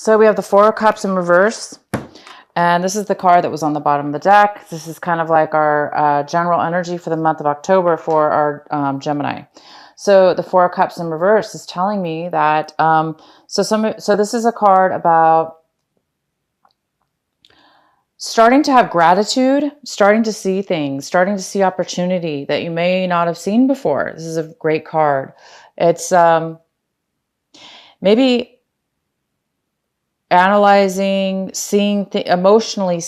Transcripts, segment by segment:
So we have the Four of Cups in reverse. And this is the card that was on the bottom of the deck. This is kind of like our general energy for the month of October for our Gemini. So the Four of Cups in reverse is telling me that, so this is a card about starting to have gratitude, starting to see things, starting to see opportunity that you may not have seen before. This is a great card. It's maybe analyzing, seeing emotionally,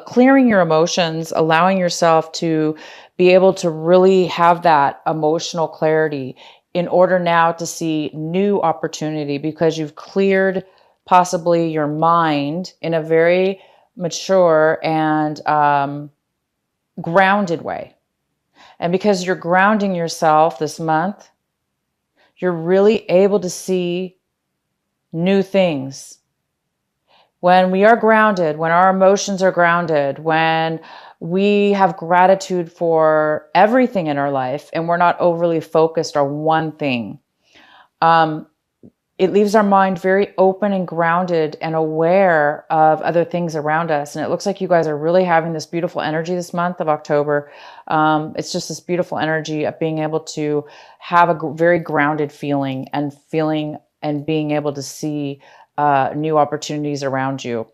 clearing your emotions, allowing yourself to be able to really have that emotional clarity in order now to see new opportunity, because you've cleared possibly your mind in a very mature and grounded way. And because you're grounding yourself this month, you're really able to see new things. When we are grounded, when our emotions are grounded, when we have gratitude for everything in our life and we're not overly focused on one thing, it leaves our mind very open and grounded and aware of other things around us. And it looks like you guys are really having this beautiful energy this month of October. It's just this beautiful energy of being able to have a very grounded feeling and being able to see new opportunities around you.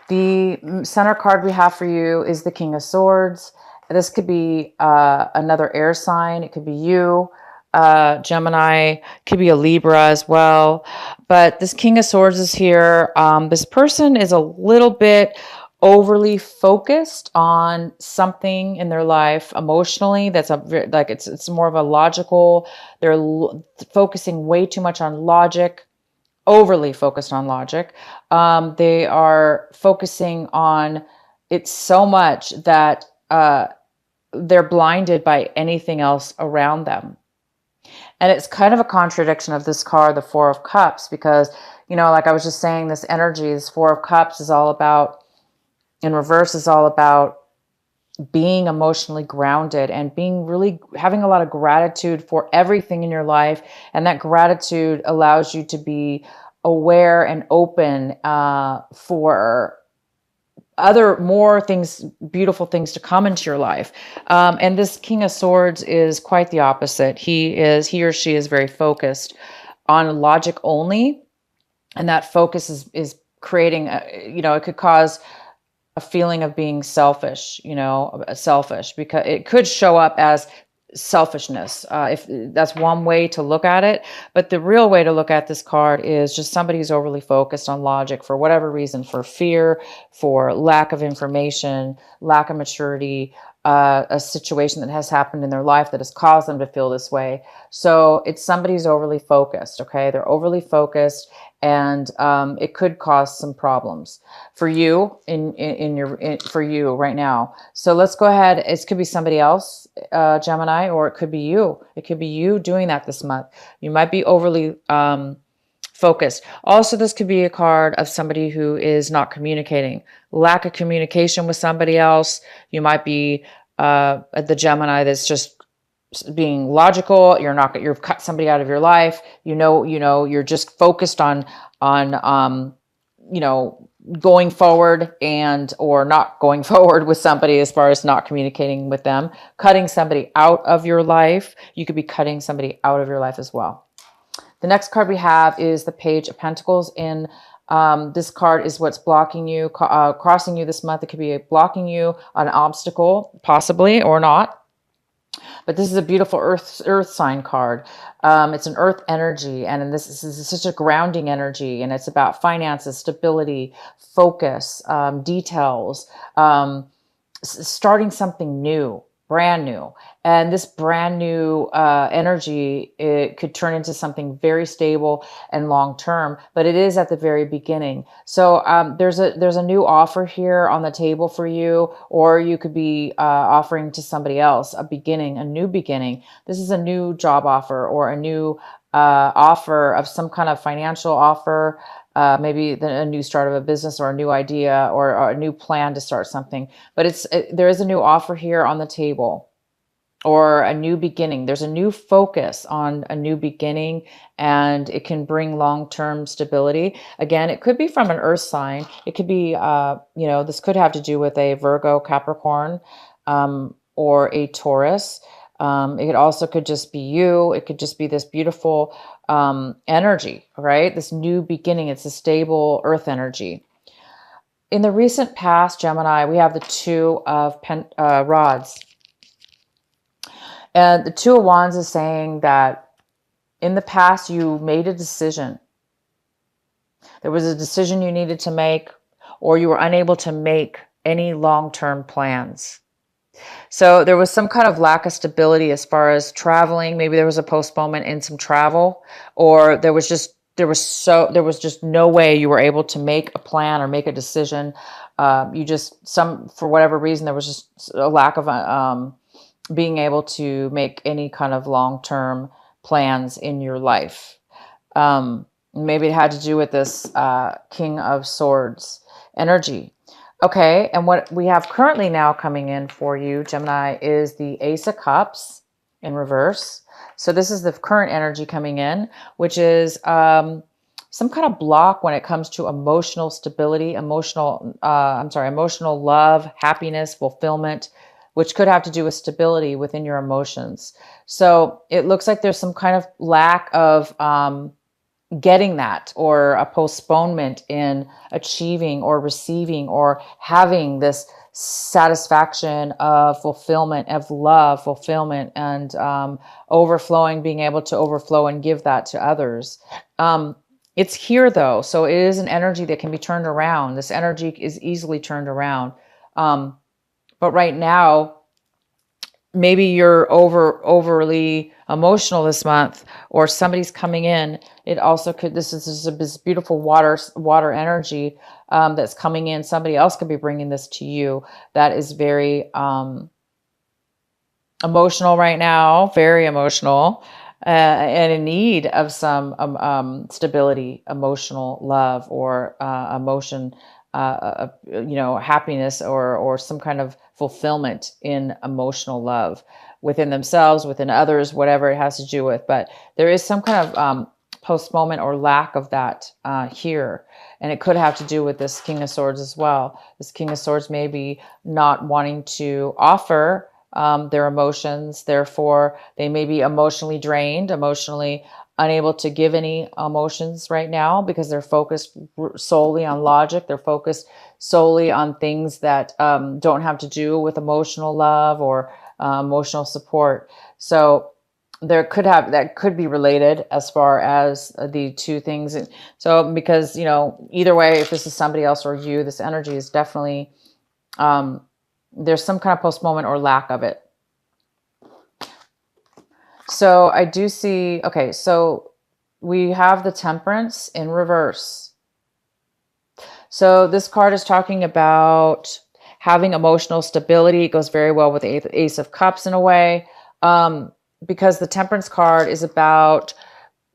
The center card we have for you is the King of Swords. This could be another air sign. It could be you, Gemini, could be a Libra as well. But this King of Swords is here. This person is a little bit overly focused on something in their life emotionally. That's it's more of a logical. They're focusing way too much on logic. Overly focused on logic. They are focusing on it so much that they're blinded by anything else around them. And it's kind of a contradiction of this card, the Four of Cups, because, like I was just saying, this energy, this Four of Cups is all about, in reverse, is all about being emotionally grounded and having a lot of gratitude for everything in your life. And that gratitude allows you to be aware and open for more things, beautiful things to come into your life. And this King of Swords is quite the opposite. He or she is very focused on logic only. And that focus is creating, it could cause a feeling of being selfish, because it could show up as selfishness. If that's one way to look at it, but the real way to look at this card is just somebody who's overly focused on logic for whatever reason, for fear, for lack of information, lack of maturity, a situation that has happened in their life that has caused them to feel this way. So it's somebody who's overly focused. Okay. They're overly focused, and it could cause some problems for you for you right now. So let's go ahead. It could be somebody else, Gemini, or it could be you. It could be you doing that this month. You might be overly focused. Also, this could be a card of somebody who is not communicating, lack of communication with somebody else. You might be the Gemini that's just being logical. You've cut somebody out of your life. You're just focused on going forward or not going forward with somebody, as far as not communicating with them, cutting somebody out of your life. You could be cutting somebody out of your life as well. The next card we have is the Page of Pentacles. In this card is what's blocking you, crossing you this month. It could be blocking you, an obstacle, possibly, or not. But this is a beautiful earth sign card. It's an earth energy, and this is such a grounding energy, and it's about finances, stability, focus, details, starting something new, brand new. And this brand new energy, it could turn into something very stable and long-term, but it is at the very beginning. So there's a new offer here on the table for you, or you could be offering to somebody else a new beginning. This is a new job offer, or a new offer of some kind of financial offer, maybe a new start of a business, or a new idea, or a new plan to start something. But there is a new offer here on the table. or a new beginning. There's a new focus on a new beginning, and it can bring long-term stability. Again, it could be from an earth sign. It could be, this could have to do with a Virgo, Capricorn, or a Taurus. It also could just be you. It could just be this beautiful energy, right? This new beginning. It's a stable earth energy. In the recent past, Gemini, we have the Two of Rods. And the Two of Wands is saying that in the past, you made a decision. There was a decision you needed to make, or you were unable to make any long-term plans. So there was some kind of lack of stability as far as traveling. Maybe there was a postponement in some travel, or there was just no way you were able to make a plan or make a decision. For whatever reason, there was just a lack of being able to make any kind of long-term plans in your life. Maybe it had to do with this King of Swords energy. Okay, and what we have currently now coming in for you, Gemini, is the Ace of Cups in reverse. So this is the current energy coming in, which is some kind of block when it comes to emotional stability, emotional love, happiness, fulfillment, which could have to do with stability within your emotions. So it looks like there's some kind of lack of getting that, or a postponement in achieving or receiving or having this satisfaction of fulfillment, of love, fulfillment, and overflowing, being able to overflow and give that to others. It's here though, so it is an energy that can be turned around. This energy is easily turned around. But right now, maybe you're overly emotional this month, or somebody's coming in. It also could, this is this beautiful water energy that's coming in. Somebody else could be bringing this to you that is very emotional right now, very emotional, and in need of some stability, emotional love, or emotion, happiness, or some kind of fulfillment in emotional love within themselves, within others, whatever it has to do with. But there is some kind of postponement or lack of that here. And it could have to do with this King of Swords as well. This King of Swords may be not wanting to offer their emotions. Therefore, they may be emotionally drained, emotionally unable to give any emotions right now, because they're focused solely on logic. They're focused solely on things that don't have to do with emotional love or emotional support. So that could be related as far as the two things. So because, either way, if this is somebody else or you, this energy is definitely, there's some kind of postponement or lack of it. So I do see, okay, so we have the Temperance in reverse. So this card is talking about having emotional stability. It goes very well with the Ace of Cups in a way, because the Temperance card is about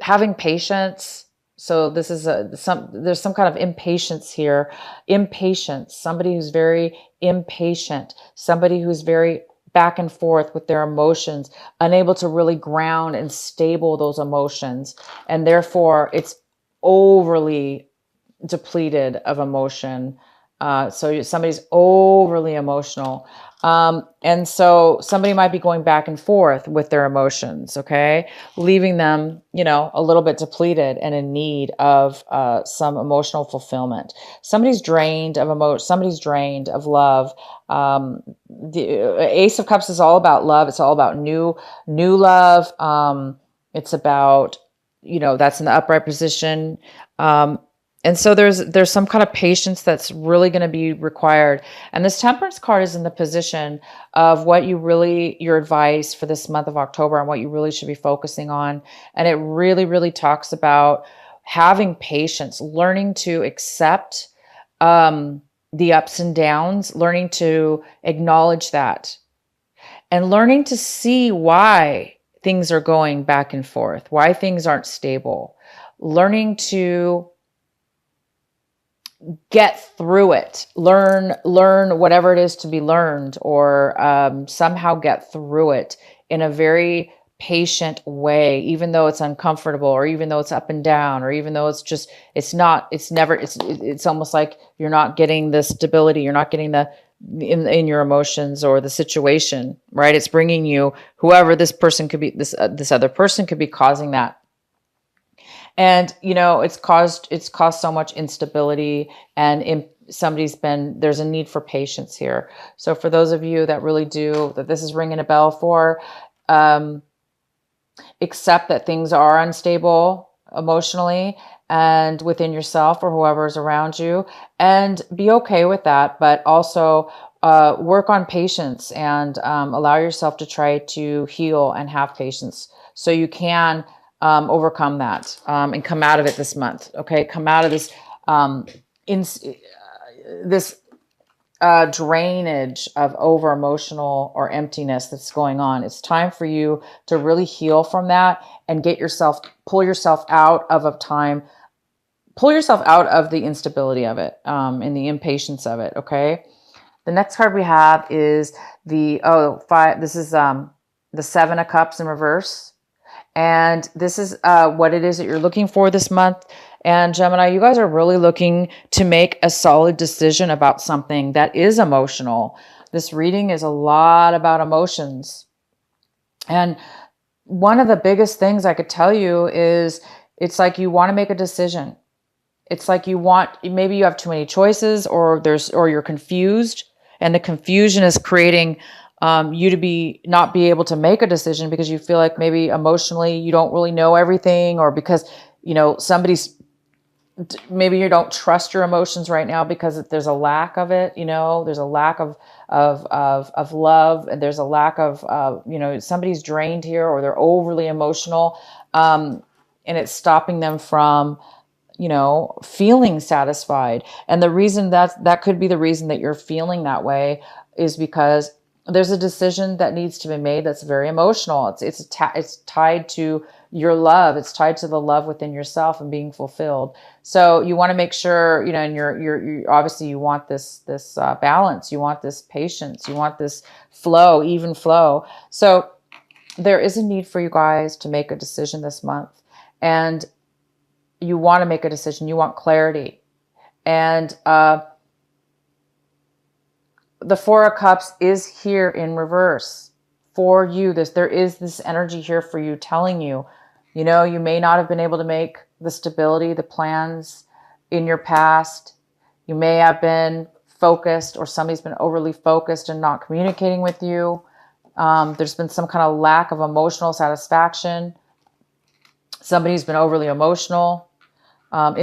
having patience. So this is there's some kind of impatience here. Impatience, somebody who's very impatient, somebody who's very back and forth with their emotions, unable to really ground and stable those emotions. And therefore it's overly depleted of emotion. So somebody's overly emotional. And so somebody might be going back and forth with their emotions, okay? Leaving them, a little bit depleted and in need of some emotional fulfillment. Somebody's drained of emotion. Somebody's drained of love. The Ace of Cups is all about love. It's all about new love. It's about, that's in the upright position. And so there's some kind of patience that's really going to be required. And this Temperance card is in the position of your advice for this month of October, and what you really should be focusing on. And it really, really talks about having patience, learning to accept the ups and downs, learning to acknowledge that, and learning to see why things are going back and forth, why things aren't stable, learning to get through it, learn whatever it is to be learned, or somehow get through it in a very patient way, even though it's uncomfortable, or even though it's up and down, or even though it's almost like you're not getting the stability, you're not getting the in your emotions or the situation, right? It's bringing you whoever this person could be, this other person could be causing that. And it's caused so much instability, and there's a need for patience here. So for those of you that really do, that this is ringing a bell for, um, accept that things are unstable emotionally and within yourself or whoever is around you, and be okay with that, but also work on patience, and allow yourself to try to heal and have patience so you can overcome that, and come out of it this month. Okay, come out of this in this drainage of over emotional or emptiness that's going on. It's time for you to really heal from that and pull yourself out of the instability of it, and the impatience of it. Okay. The next card we have is the five. This is the Seven of Cups in reverse. And this is what it is that you're looking for this month. And Gemini, you guys are really looking to make a solid decision about something that is emotional. This reading is a lot about emotions. And one of the biggest things I could tell you is it's like you want to make a decision. It's like maybe you have too many choices, or you're confused, and the confusion is creating you to not be able to make a decision because you feel like maybe emotionally you don't really know everything, or because maybe you don't trust your emotions right now because there's a lack of it. There's a lack of love, and there's a lack of somebody's drained here, or they're overly emotional, and it's stopping them from feeling satisfied. And the reason that could be the reason that you're feeling that way is because there's a decision that needs to be made that's very emotional. It's tied to your love. It's tied to the love within yourself and being fulfilled. So you want to make sure, and you're obviously you want this balance. You want this patience. You want this flow, even flow. So there is a need for you guys to make a decision this month, and you want to make a decision. You want clarity, and the Four of Cups is here in reverse for you. There is this energy here for you, telling you, you may not have been able to make the stability, the plans in your past. You may have been focused, or somebody's been overly focused and not communicating with you. There's been some kind of lack of emotional satisfaction. Somebody's been overly emotional, very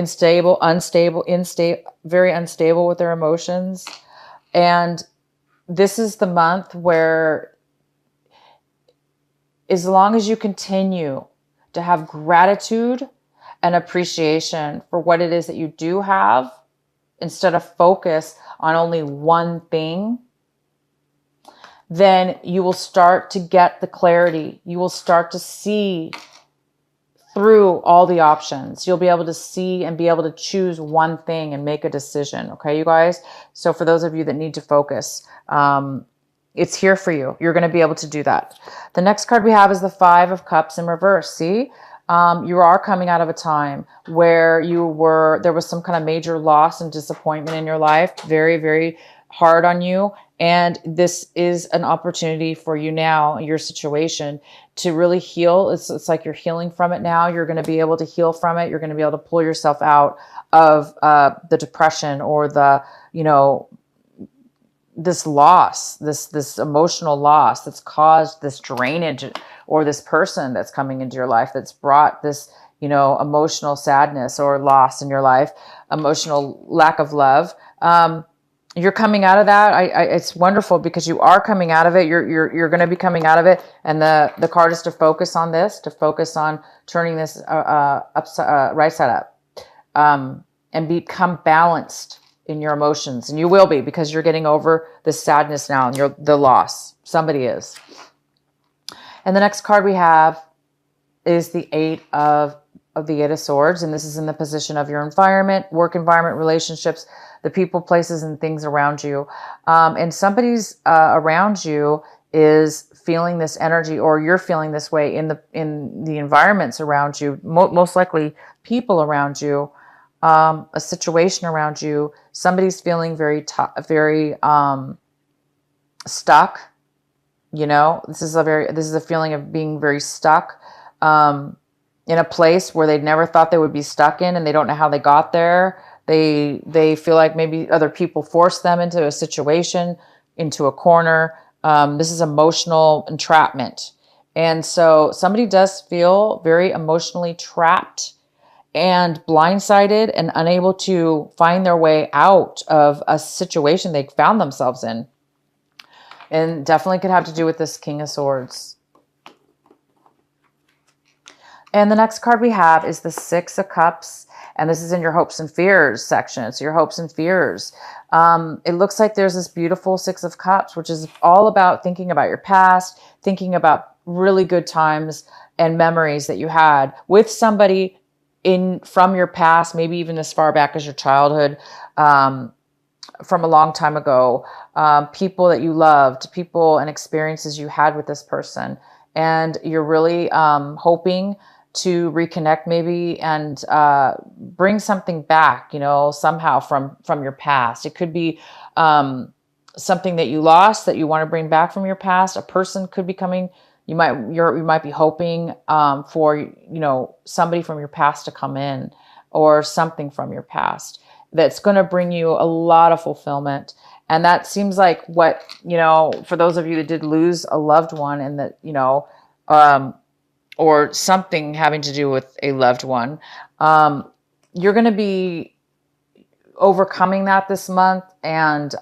unstable with their emotions. And this is the month where, as long as you continue to have gratitude and appreciation for what it is that you do have, instead of focus on only one thing, then you will start to get the clarity. You will start to see through all the options. You'll be able to see and be able to choose one thing and make a decision. Okay, you guys? So for those of you that need to focus, it's here for you. You're going to be able to do that. The next card we have is the Five of Cups in reverse. See, you are coming out of a time where there was some kind of major loss and disappointment in your life. Very, very hard on you. And this is an opportunity for you now, your situation, to really heal. It's like you're healing from it now. You're going to be able to heal from it. You're going to be able to pull yourself out of the depression, or this loss, this emotional loss that's caused this drainage, or this person that's coming into your life that's brought this, emotional sadness or loss in your life, emotional lack of love. You're coming out of that. It's wonderful because you are coming out of it. You're going to be coming out of it. And the card is to focus on this, to focus on turning this right side up, and become balanced in your emotions. And you will be, because you're getting over this sadness now, and the loss. Somebody is. And the next card we have is the Eight of Swords. And this is in the position of your environment, work environment, relationships, the people, places, and things around you. And somebody's around you is feeling this energy, or you're feeling this way in the environments around you, most likely people around you, a situation around you. Somebody's feeling very stuck. You know, this is a feeling of being very stuck in a place where they never thought they would be stuck in, and they don't know how they got there. They feel like maybe other people forced them into a situation, into a corner. This is emotional entrapment. And so somebody does feel very emotionally trapped and blindsided and unable to find their way out of a situation they found themselves in. And definitely could have to do with this King of Swords. And the next card we have is the Six of Cups. And this is in your hopes and fears section. It's your hopes and fears. It looks like there's this beautiful Six of Cups, which is all about thinking about your past, thinking about really good times and memories that you had with somebody from your past, maybe even as far back as your childhood, from a long time ago, people that you loved, people and experiences you had with this person. And you're really hoping to reconnect maybe and bring something back, you know, somehow from your past. It could be something that you lost that you want to bring back from your past. A person could be coming. You might be hoping for, you know, somebody from your past to come in, or something from your past that's going to bring you a lot of fulfillment. And that seems like what, you know, for those of you that did lose a loved one, and that, you know, or something having to do with a loved one, you're going to be overcoming that this month. And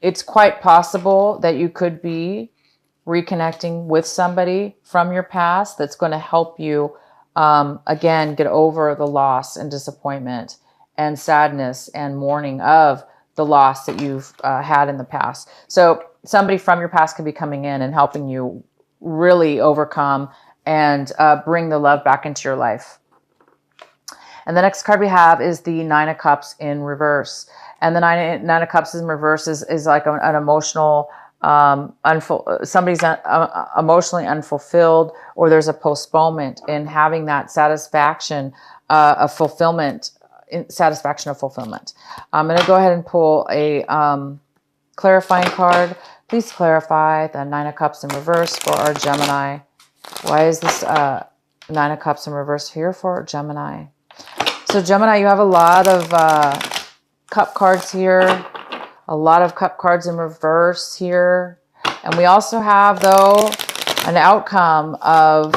it's quite possible that you could be reconnecting with somebody from your past that's going to help you, again, get over the loss and disappointment and sadness and mourning of the loss that you've had in the past. So somebody from your past could be coming in and helping you really overcome and bring the love back into your life. And the next card we have is the Nine of Cups in reverse. And the Nine of Cups in reverse is like an emotional, somebody's emotionally unfulfilled, or there's a postponement in having that satisfaction of fulfillment. Satisfaction of fulfillment. I'm going to go ahead and pull a clarifying card. Please clarify the Nine of Cups in reverse for our Gemini. Why is this Nine of Cups in reverse here for Gemini? So Gemini, you have a lot of cup cards here. A lot of cup cards in reverse here. And we also have, though, an outcome of,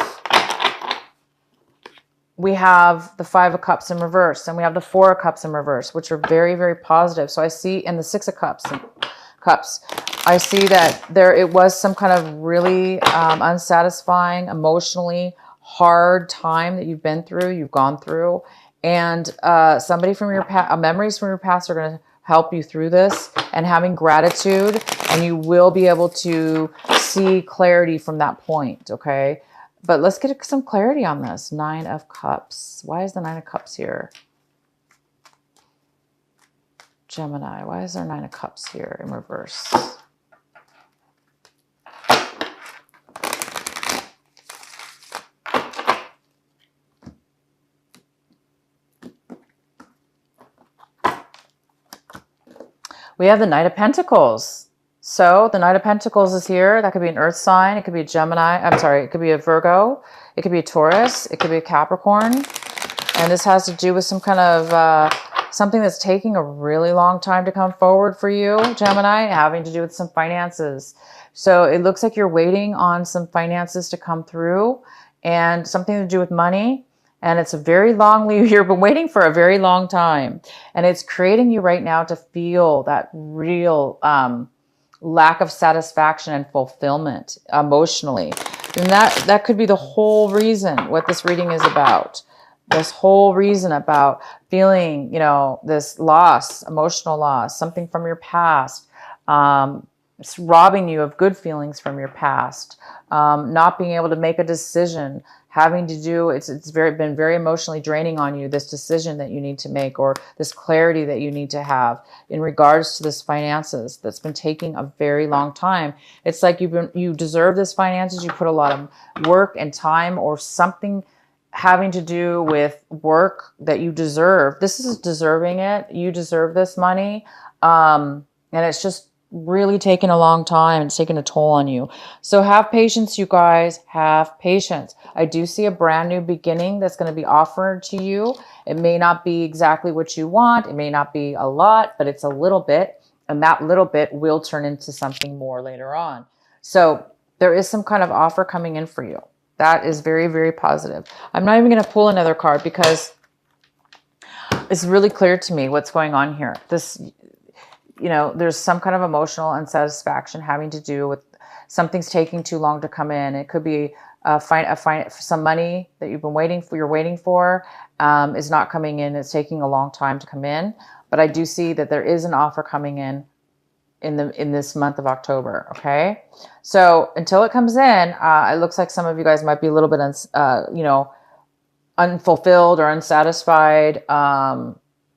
we have the Five of Cups in reverse, and we have the Four of Cups in reverse, which are very, very positive. So I see, and the Six of Cups, I see that it was some kind of really unsatisfying, emotionally hard time that you've gone through. And somebody from your past, memories from your past are going to help you through this, and having gratitude, and you will be able to see clarity from that point, okay? But let's get some clarity on this. Nine of Cups. Why is the Nine of Cups here? Gemini, why is there Nine of Cups here in reverse? We have the Knight of Pentacles. So the Knight of Pentacles is here. That could be an earth sign. It could be a Gemini. I'm sorry. It could be a Virgo. It could be a Taurus. It could be a Capricorn. And this has to do with some kind of something that's taking a really long time to come forward for you, Gemini, having to do with some finances. So it looks like you're waiting on some finances to come through, and something to do with money. And it's a very long leave. You've been waiting for a very long time. And it's creating you right now to feel that real lack of satisfaction and fulfillment emotionally. And that could be the whole reason what this reading is about. This whole reason about feeling, you know, this loss, emotional loss, something from your past, It's robbing you of good feelings from your past, not being able to make a decision, having to do, been very emotionally draining on you, this decision that you need to make, or this clarity that you need to have in regards to this finances that's been taking a very long time. It's like you deserve this finances. You put a lot of work and time or something having to do with work that you deserve. This is deserving it. You deserve this money. And it's just really taken a long time. It's taken a toll on you. So have patience, you guys. Have patience. I do see a brand new beginning that's going to be offered to you. It may not be exactly what you want. It may not be a lot, but it's a little bit. And that little bit will turn into something more later on. So there is some kind of offer coming in for you. That is very, very positive. I'm not even going to pull another card because it's really clear to me what's going on here. There's some kind of emotional unsatisfaction having to do with something's taking too long to come in. It could be some money that you're waiting for is not coming in. It's taking a long time to come in. But I do see that there is an offer coming in this month of October. Okay. So until it comes in, it looks like some of you guys might be a little bit, unfulfilled or unsatisfied,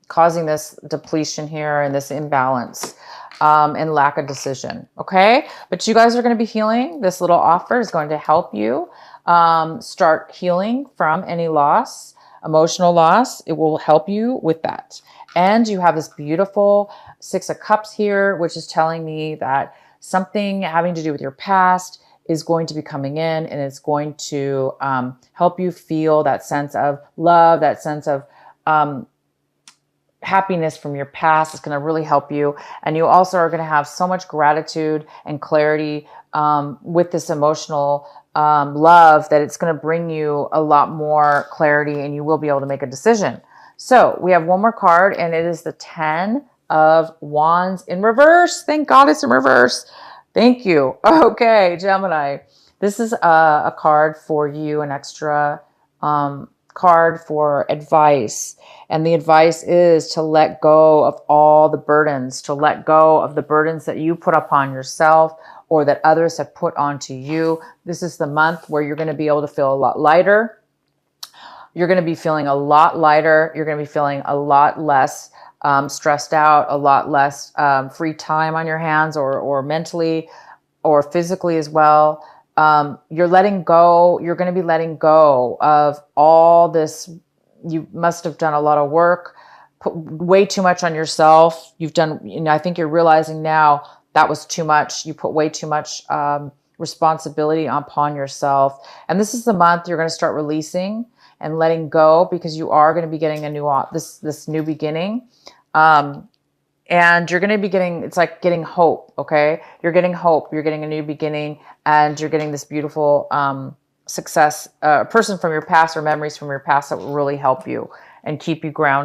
causing this depletion here and this imbalance and lack of decision. Okay. But you guys are going to be healing. This little offer is going to help you start healing from any loss, emotional loss. It will help you with that. And you have this beautiful Six of Cups here, which is telling me that something having to do with your past is going to be coming in, and it's going to help you feel that sense of love, that sense of happiness from your past. Is going to really help you. And you also are going to have so much gratitude and clarity with this emotional love that it's going to bring you a lot more clarity, and you will be able to make a decision. So we have one more card, and it is the 10 of Wands in reverse. Thank God it's in reverse. Thank you. Okay, Gemini. This is a card for you, an extra card for advice. And the advice is to let go of all the burdens, to let go of the burdens that you put upon yourself or that others have put onto you. This is the month where you're going to be able to feel a lot lighter. You're going to be feeling a lot lighter. You're going to be feeling a lot less stressed out, a lot less free time on your hands or mentally or physically as well. You're letting go. You're going to be letting go of all this. You must have done a lot of work, put way too much on yourself. I think you're realizing now that was too much. You put way too much responsibility upon yourself. And this is the month you're going to start releasing and letting go, because you are going to be getting this new beginning. And you're going to be it's like getting hope. Okay. You're getting hope. You're getting a new beginning, and you're getting this beautiful, success, person from your past or memories from your past that will really help you and keep you grounded.